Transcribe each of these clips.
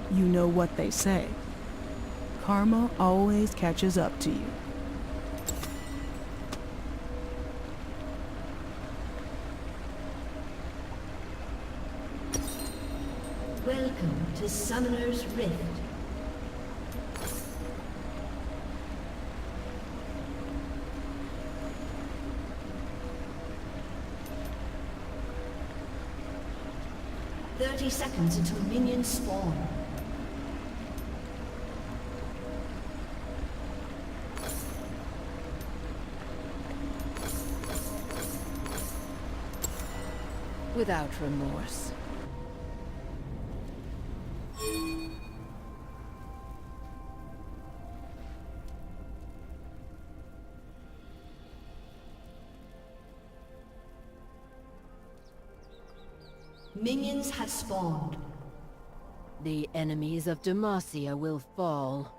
You know what they say. Karma always catches up to you. Welcome to Summoner's Rift. "30 seconds until minions spawn. Without remorse. Minions have spawned. The enemies of Demacia will fall.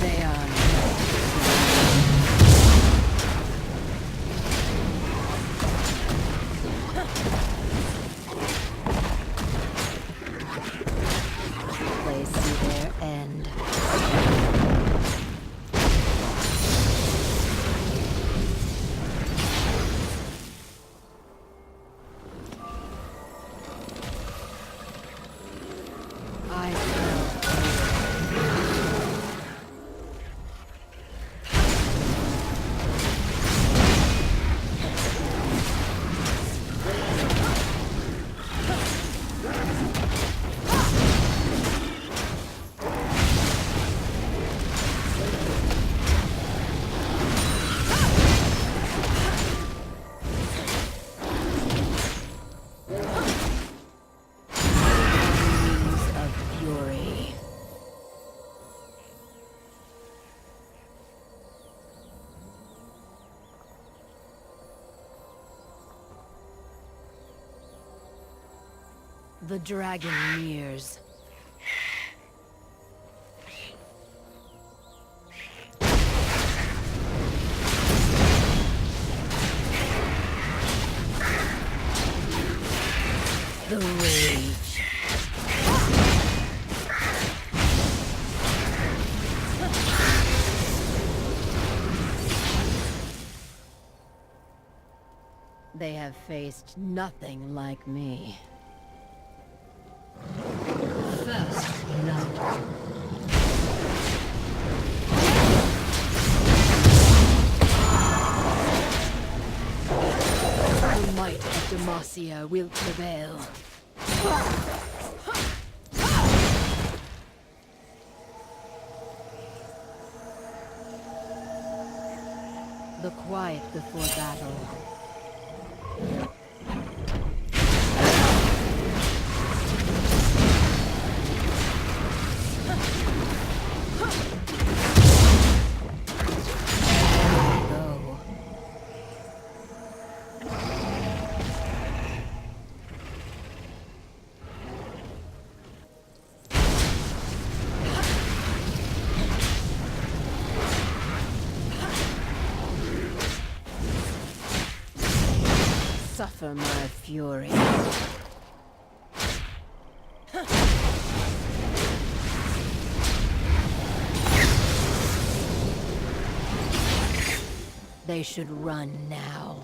They are they see their end. I of fury. The dragon nears. The rage. They have faced nothing like me. First blood. The might of Demacia will prevail. The quiet before battle. Go. Suffer my fury. They should run now.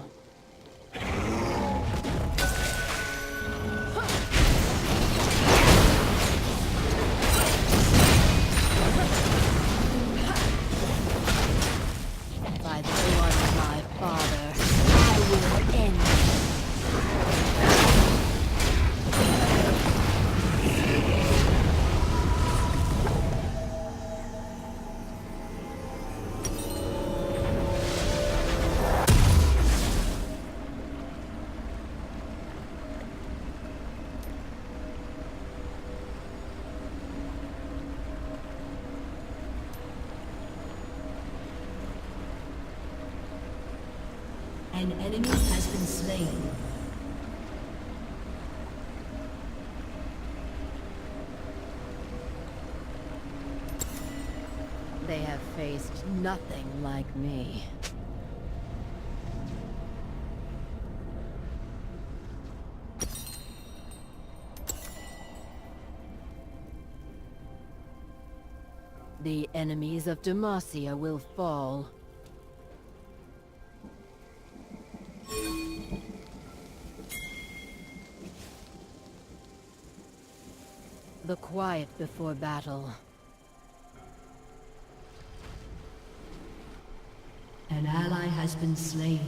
By the blood of my father, I will end it. An enemy has been slain. They have faced nothing like me. The enemies of Demacia will fall. The quiet before battle. An ally has been slain.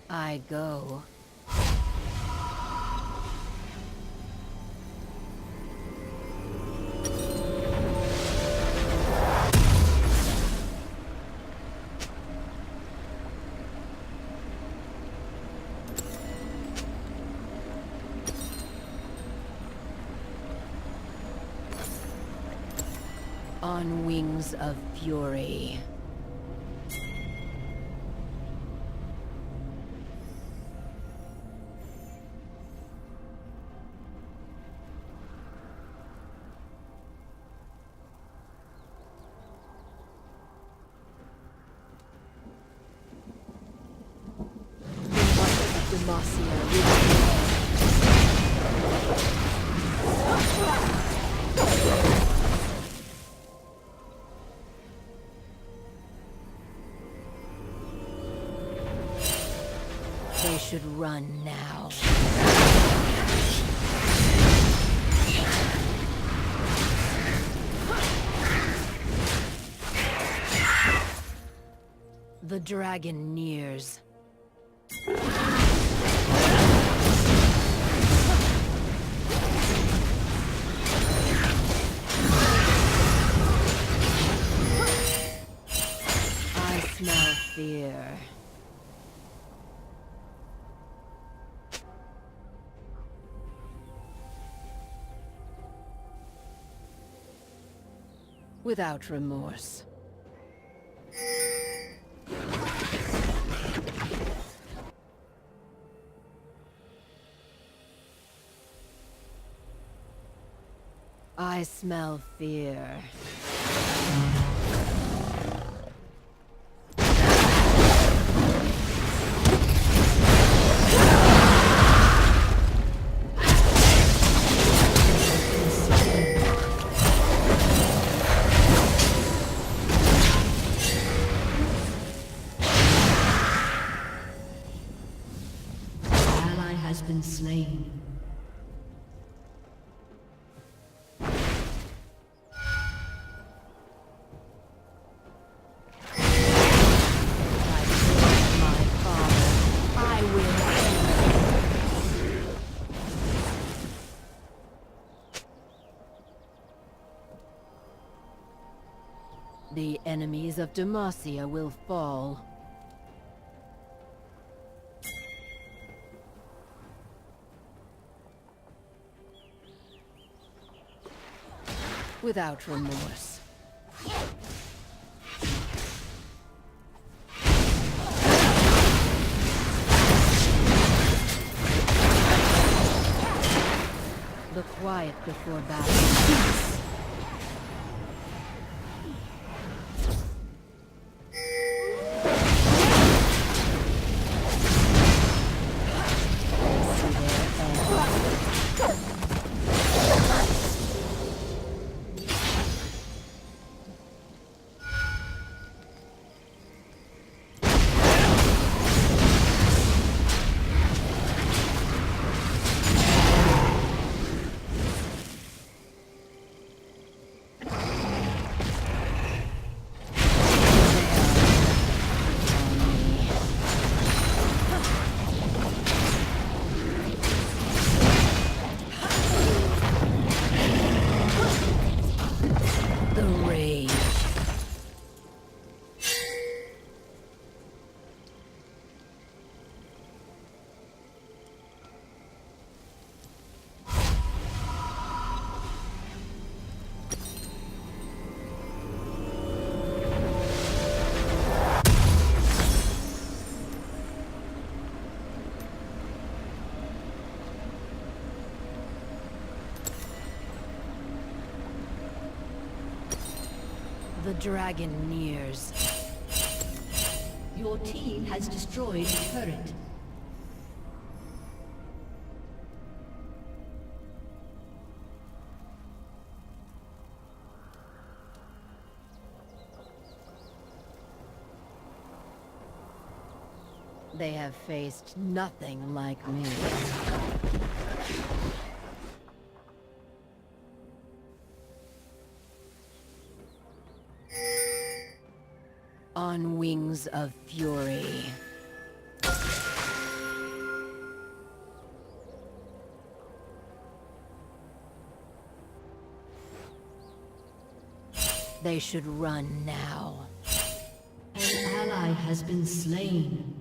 I go. On wings of fury. Demacia will They should run now. The dragon nears. I smell fear. Without remorse. I smell fear. Has been slain. My father, I will end. The enemies of Demacia will fall. Without remorse. The quiet before battle. The dragon nears. Your team has destroyed a turret. They have faced nothing like me. On wings of fury. They should run now. An ally has been slain.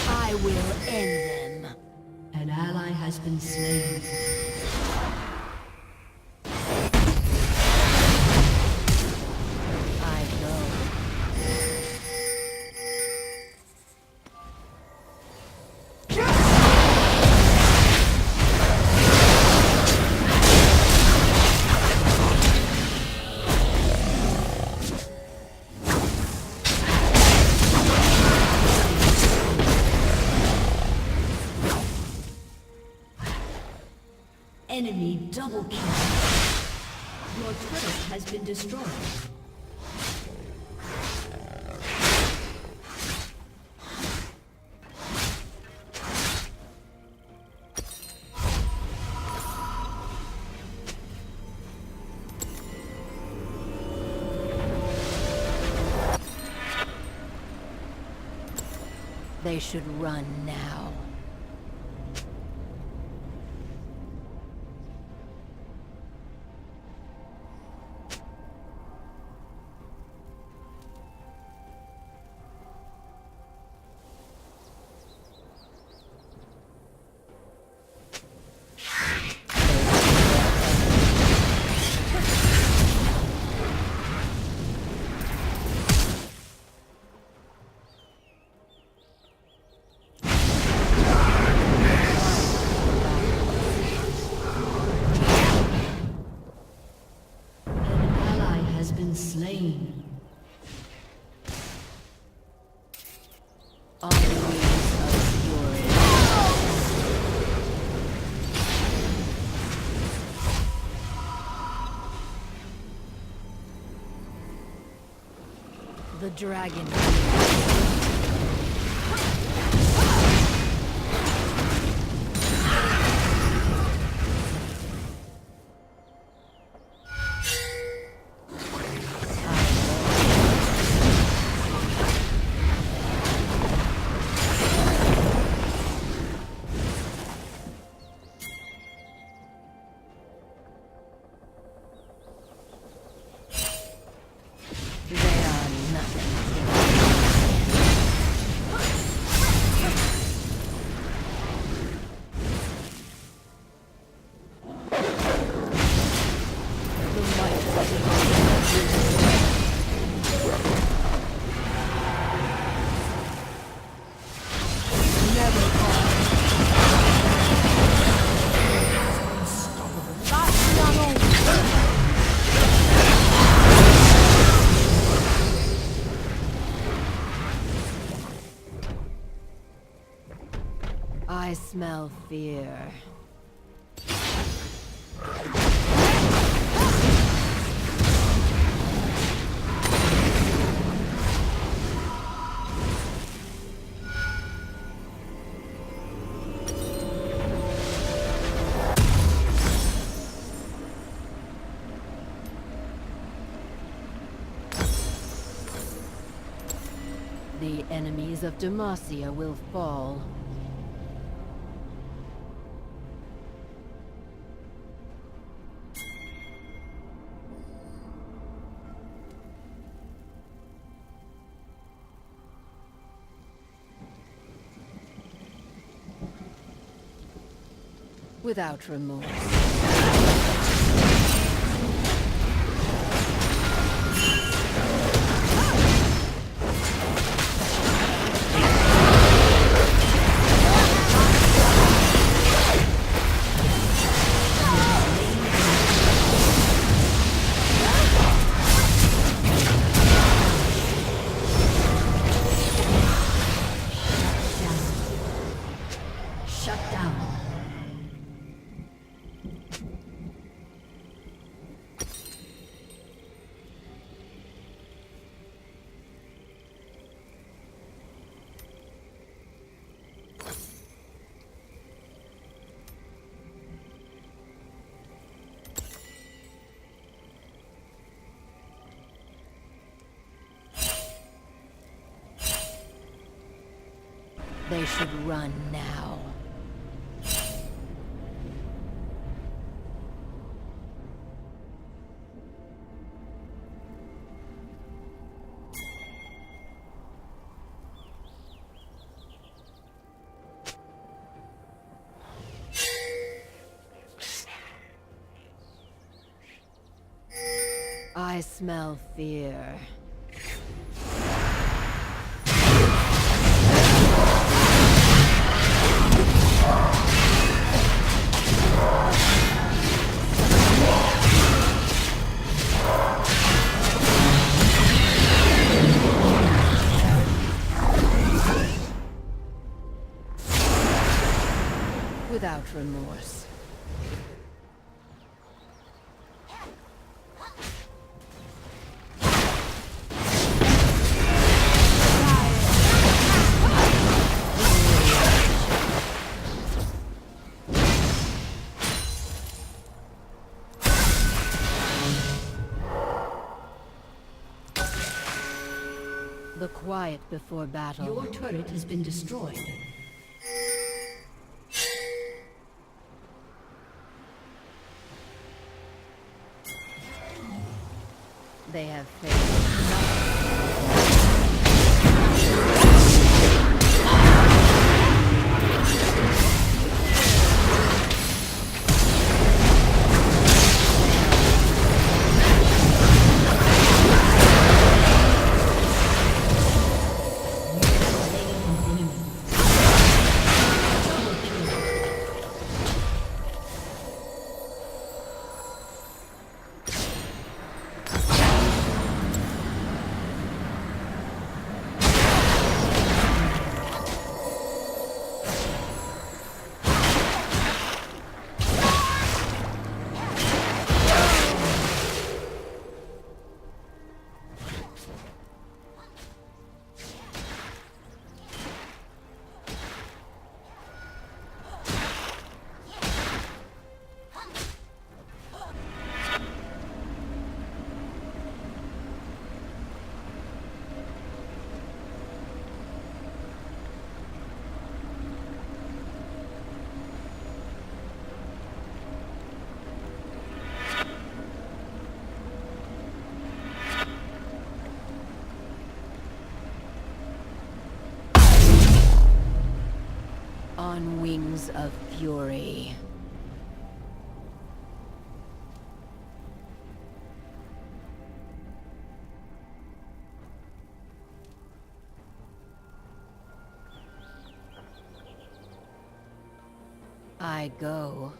I will end them. An ally has been slain. I know. Enemy double kill. Your turret has been destroyed. They should run now. Slain. On the wings of fury. The dragon. I smell fear. The enemies of Demacia will fall. Without remorse. They should run now. I smell fear. Without remorse. The quiet before battle. Your turret has been destroyed. They have failed. On wings of fury. I go.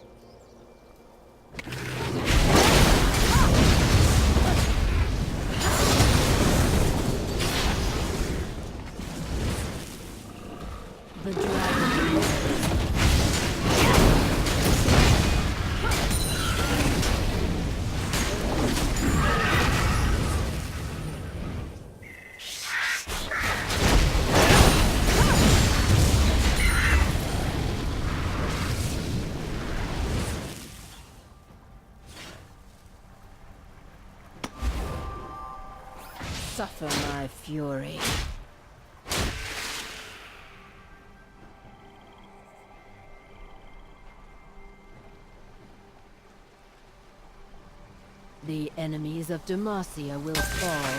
The dragon. Suffer my fury. The enemies of Demacia will fall.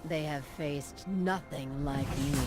They have faced nothing like me.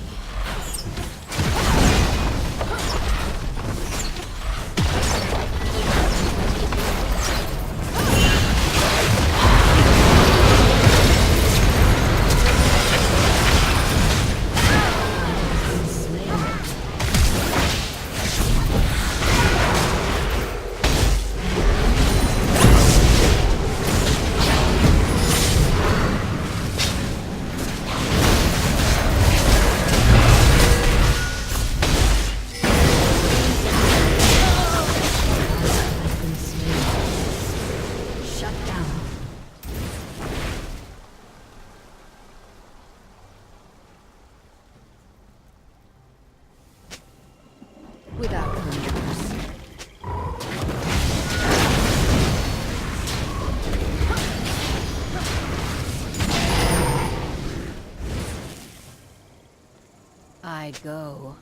go.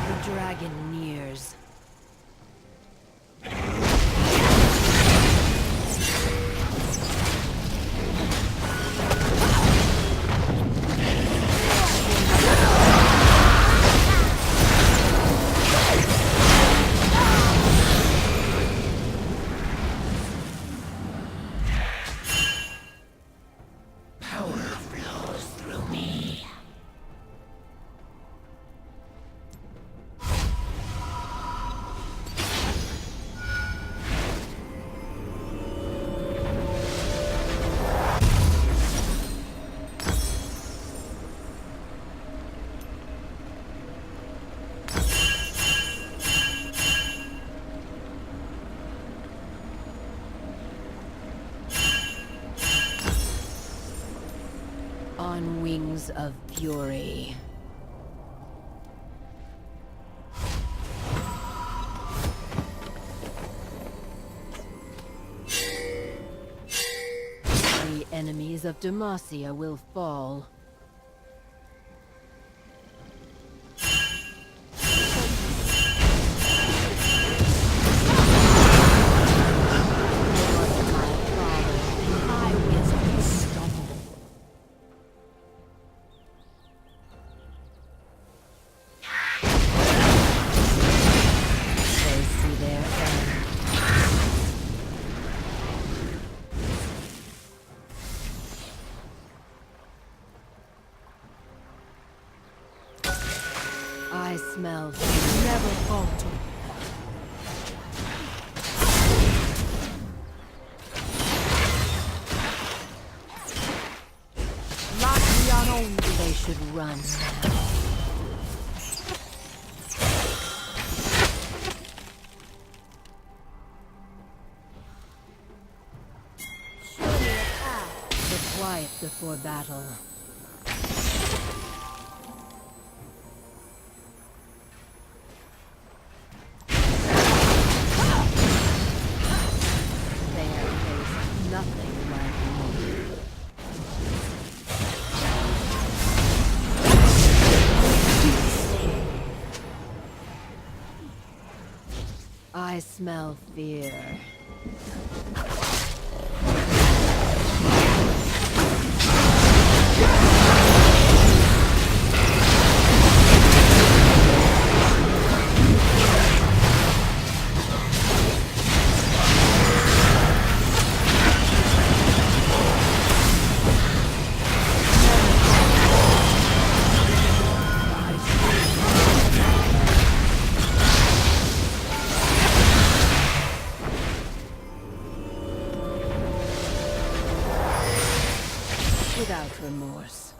The dragon nears. On wings of fury. The enemies of Demacia will fall. I smell Never falter. Lock on. they should run now. The quiet before battle. They have faced nothing like me. I smell fear. Without remorse.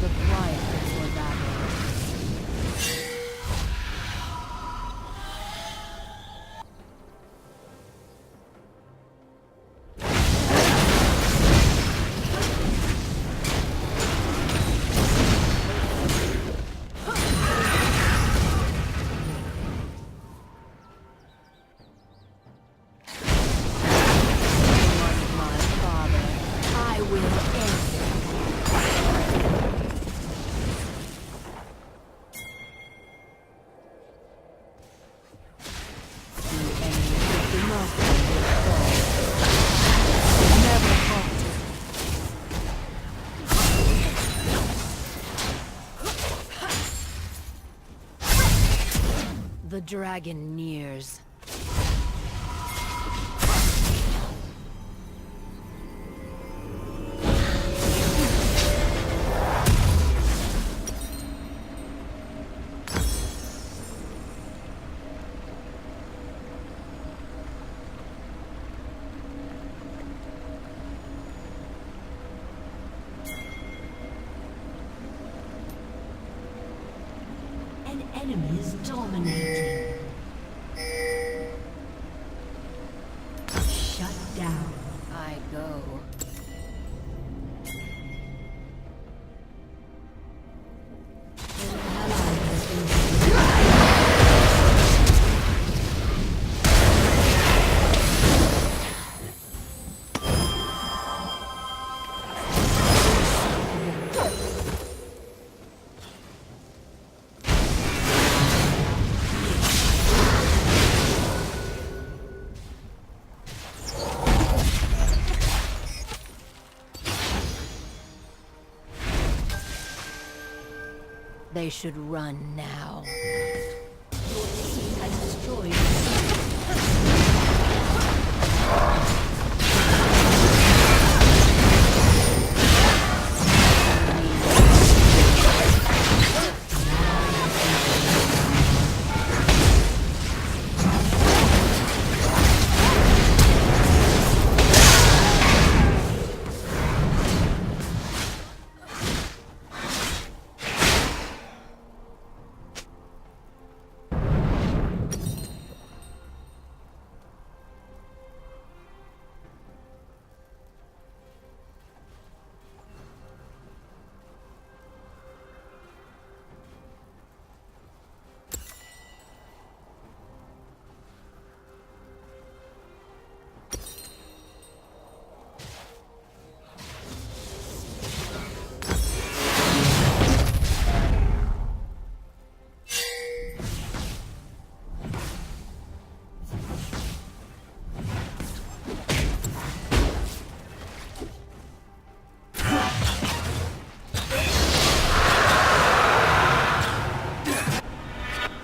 The quiet before battle. The dragon nears. Enemies dominating. Shut down. I go. An ally has been defeated. They should run now. Your team has destroyed a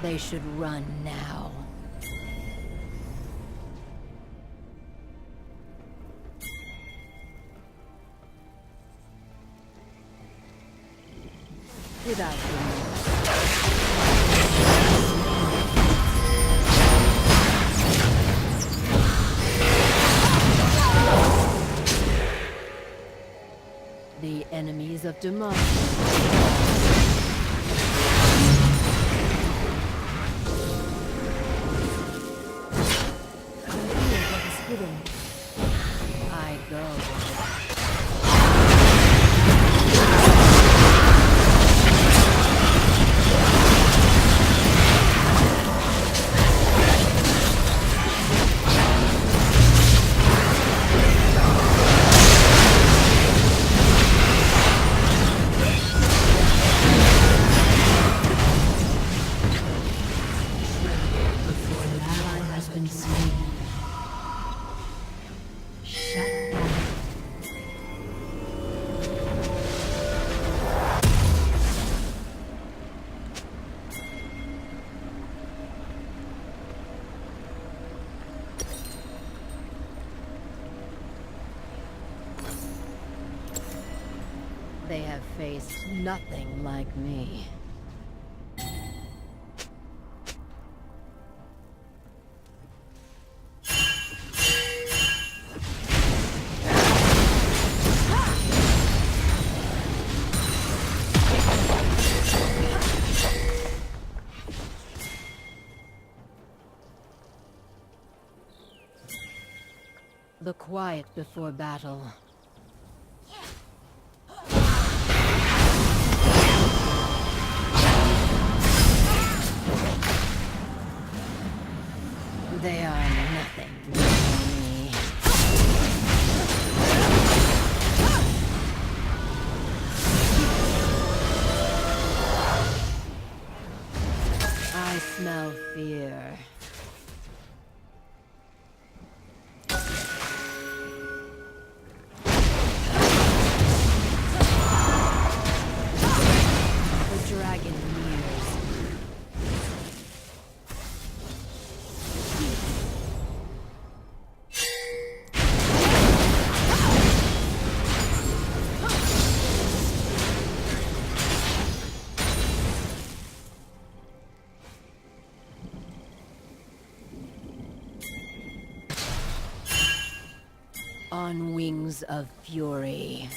They should run now. Without remorse. The enemies of democracy. I go. An ally has been slain. Shut down. They have faced nothing like me. The quiet before battle. They are nothing before me. I smell fear. The dragon nears. On wings of fury.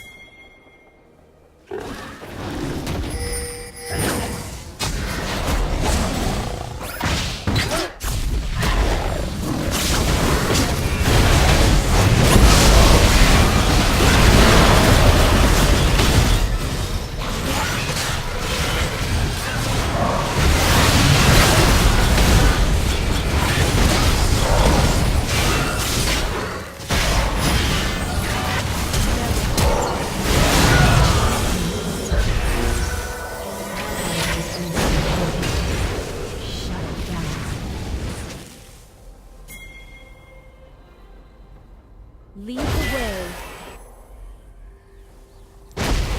Lead the way.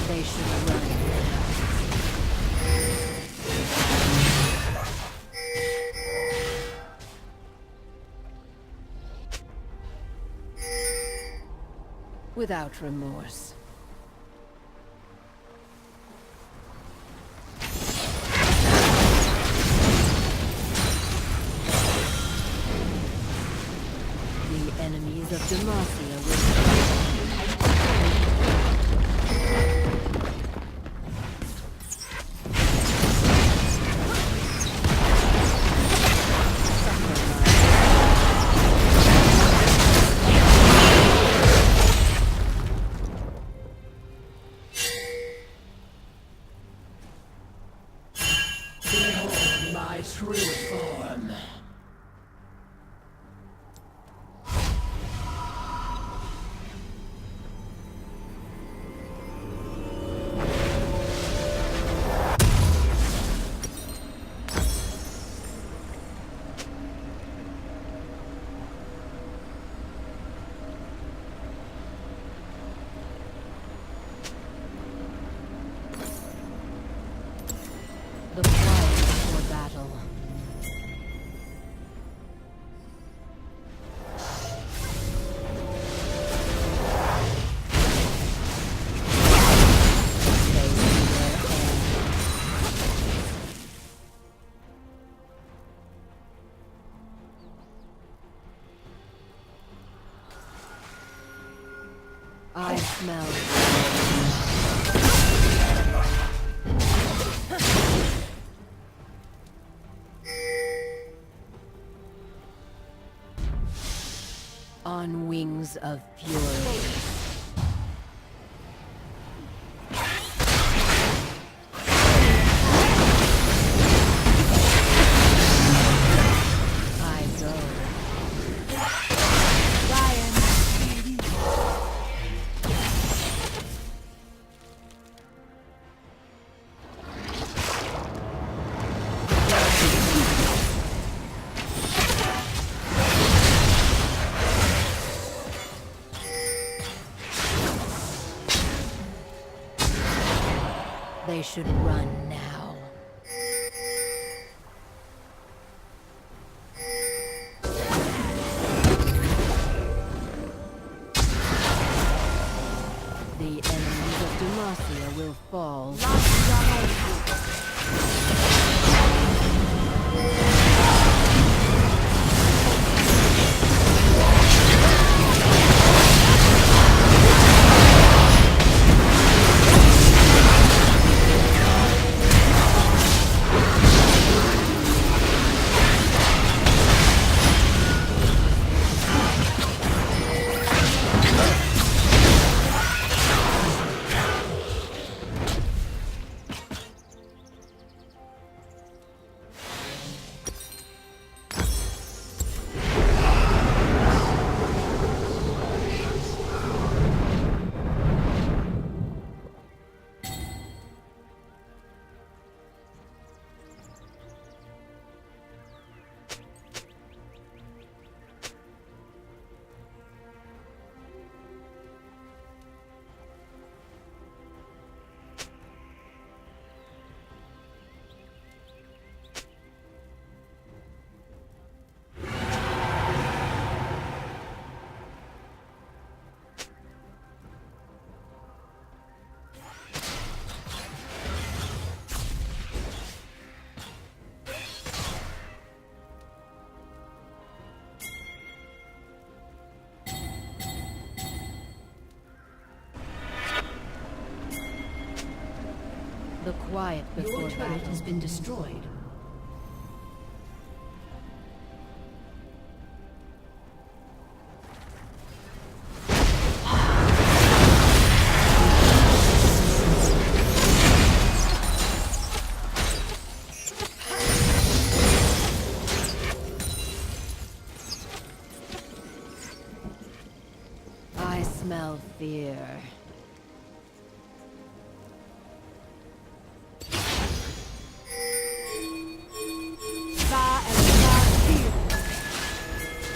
They should run. Without remorse. The enemies of Demacia will... My true form. The quiet before battle. I smell. On wings of fury. I go. They should run now. The enemies of Demacia will fall. The quiet before Your turret battle. has been destroyed. I smell fear.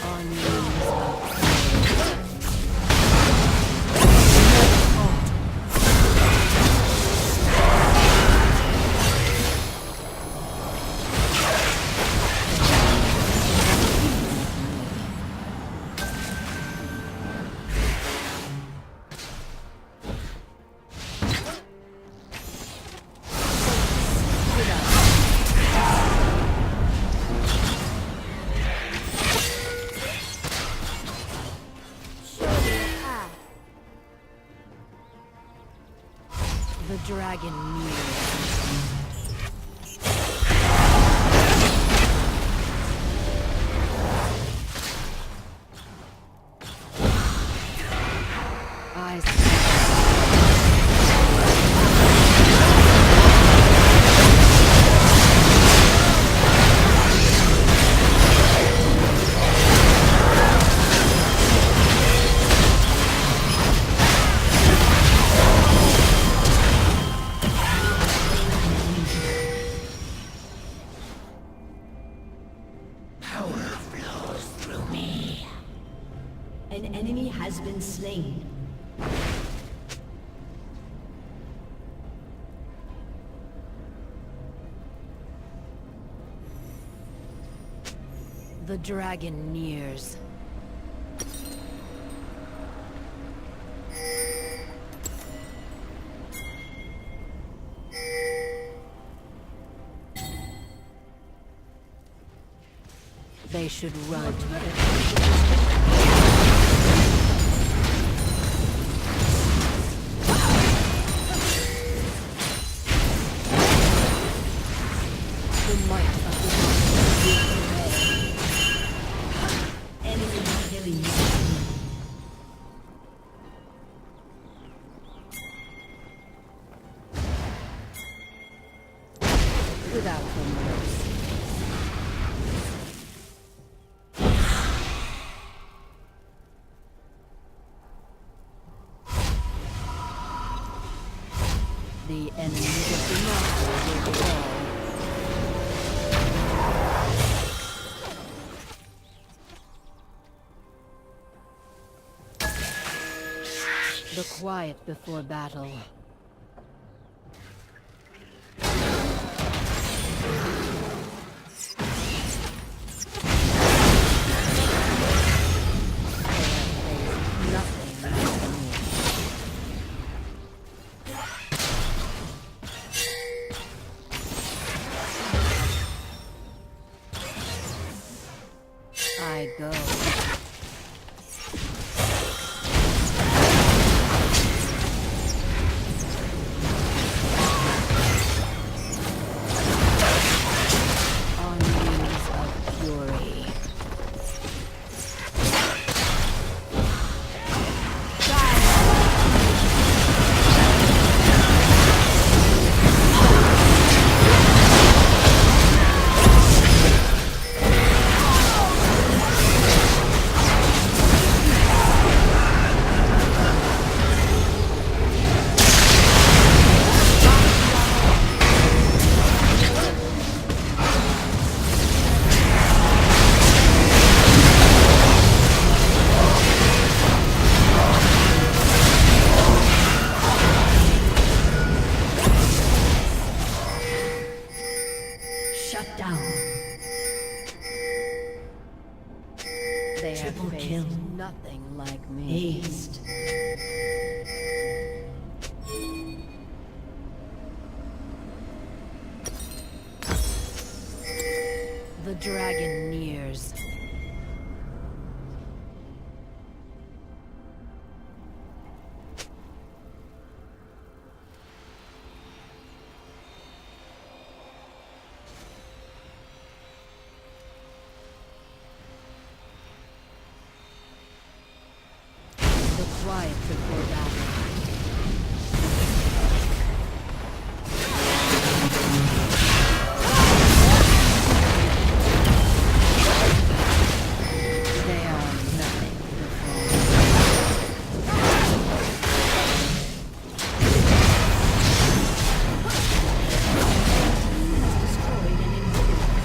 On wings of fury. dragon nears. An enemy has been slain. The dragon nears. They should run. The might of the Enemy killing. without remorse. The enemies of the Master will fall. The quiet before battle. I go. On wings of fury. Shut down. They have Triple faced kill. nothing like me. Aced. The dragon nears. The quiet before battle. They are nothing before me. Destroyed an inhibitor.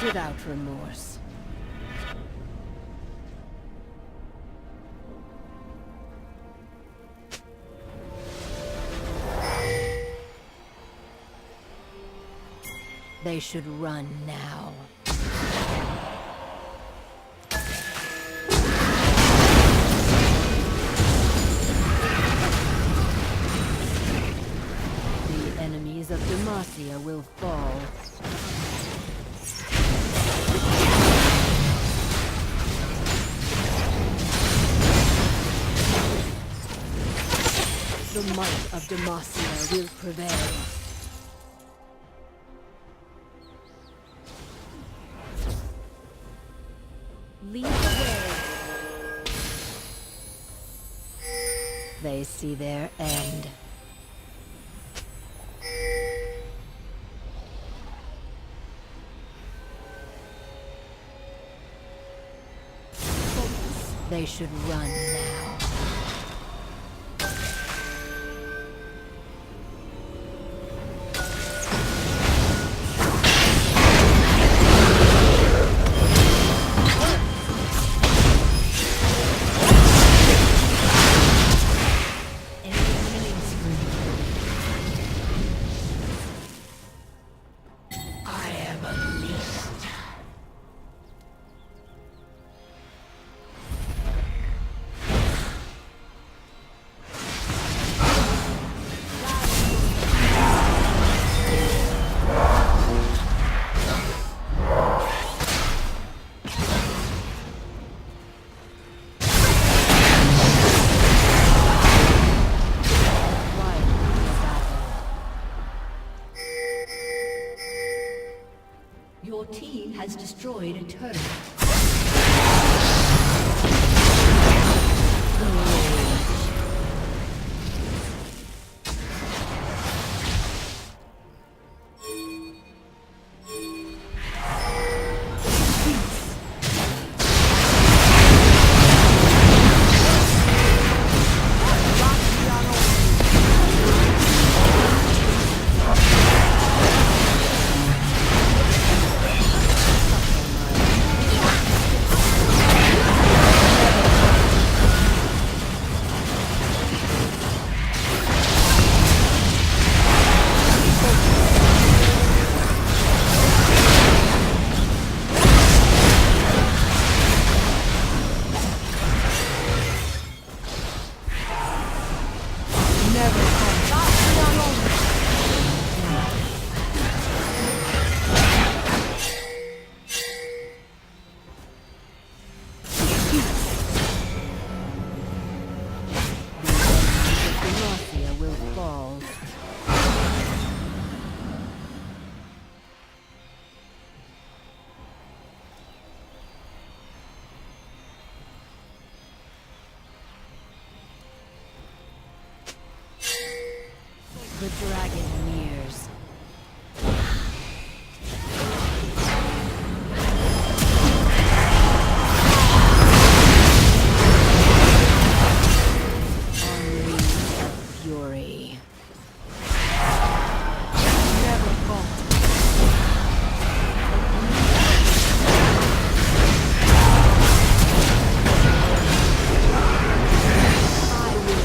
without remorse. They should run now. The enemies of Demacia will fall. The might of Demacia will prevail. Lead the way. They see their end. They should run now. Your team has destroyed a turret. The dragon nears. Unleash fury. Never falter. I will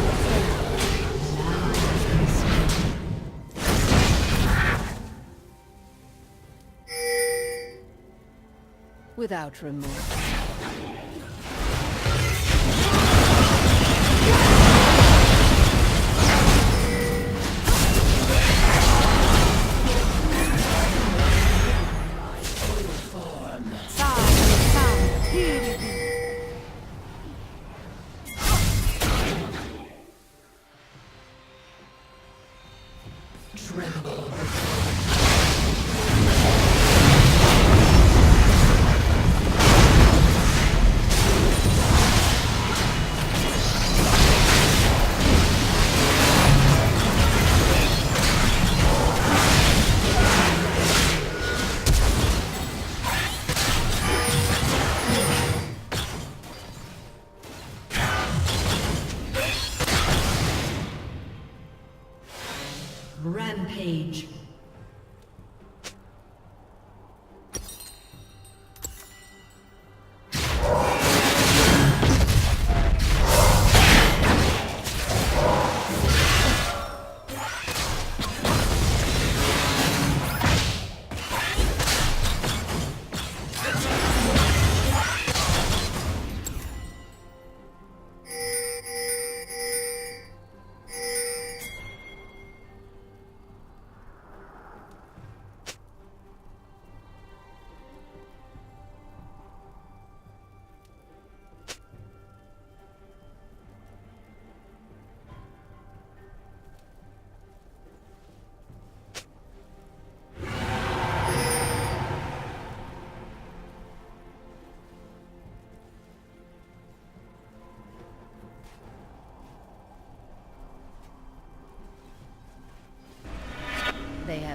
without remorse. Rampage.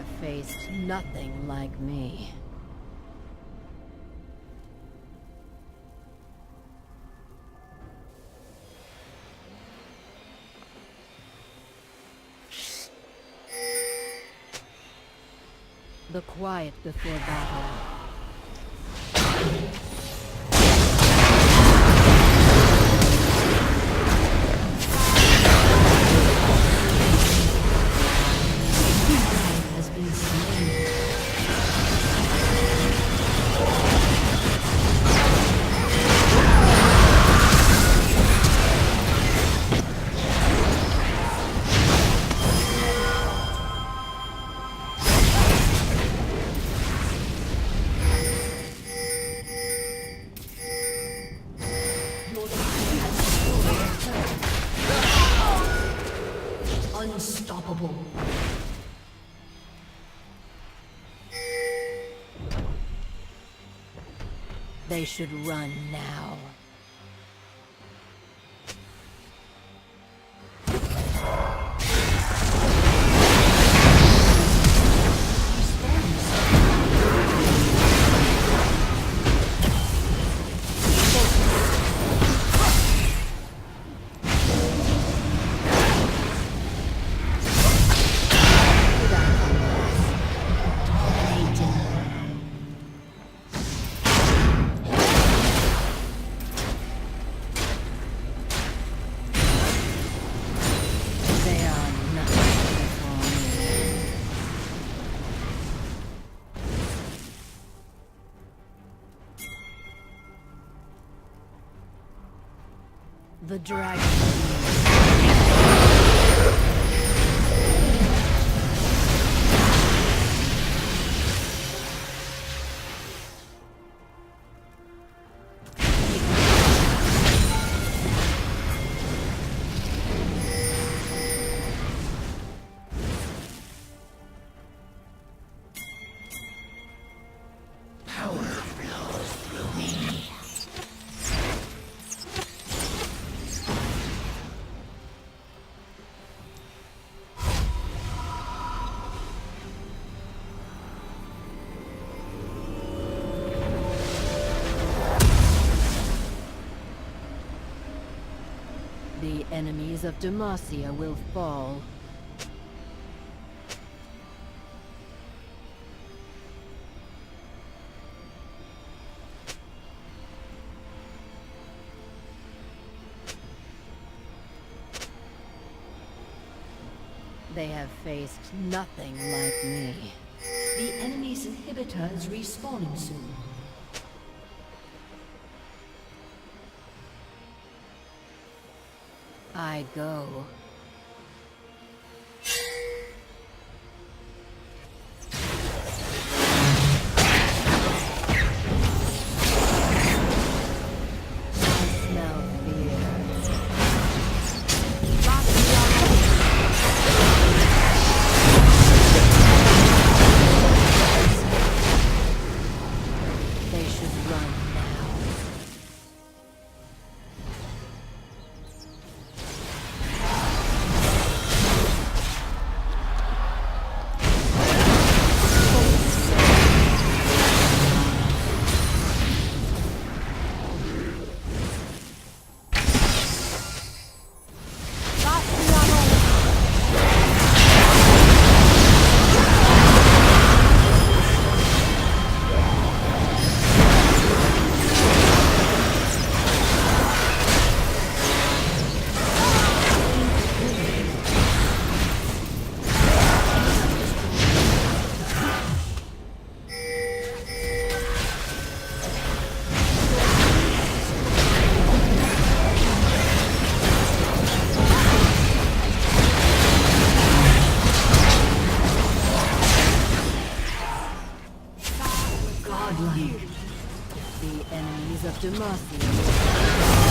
have faced nothing like me. The quiet before battle. Has been slain. Your team has destroyed a turret. Unstoppable. They should run now. They are nothing before me. The dragon. The enemies of Demacia will fall. They have faced nothing like me. The enemy's inhibitor is respawning soon. I go. I smell fear. They should run now. Godlike. The enemies of Demacia.